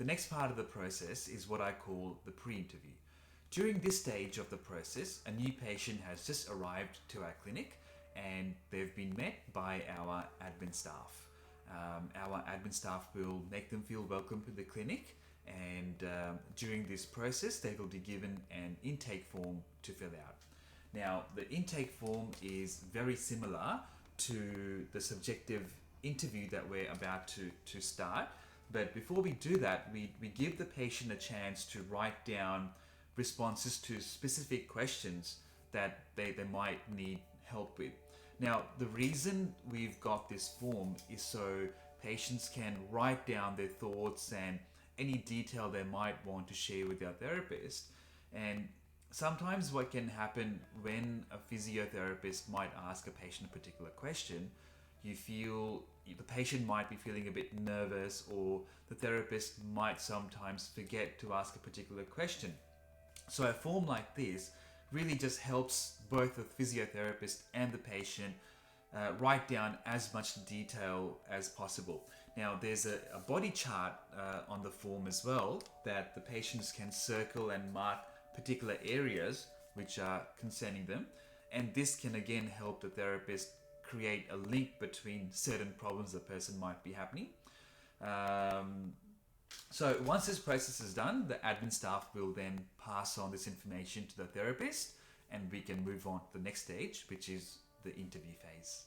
The next part of the process is what I call the pre-interview. During this stage of the process, a new patient has just arrived to our clinic and they've been met by our admin staff. Our admin staff will make them feel welcome to the clinic, and during this process they will be given an intake form to fill out. Now, the intake form is very similar to the subjective interview that we're about to start, but before we do that, we give the patient a chance to write down responses to specific questions that they might need help with. Now, the reason we've got this form is so patients can write down their thoughts and any detail they might want to share with their therapist. And sometimes what can happen when a physiotherapist might ask a patient a particular question, you feel the patient might be feeling a bit nervous, or the therapist might sometimes forget to ask a particular question. So a form like this really just helps both the physiotherapist and the patient write down as much detail as possible. Now, there's a body chart on the form as well that the patients can circle and mark particular areas which are concerning them, and this can again help the therapist create a link between certain problems the person might be happening. So once this process is done, the admin staff will then pass on this information to the therapist, and we can move on to the next stage, which is the interview phase.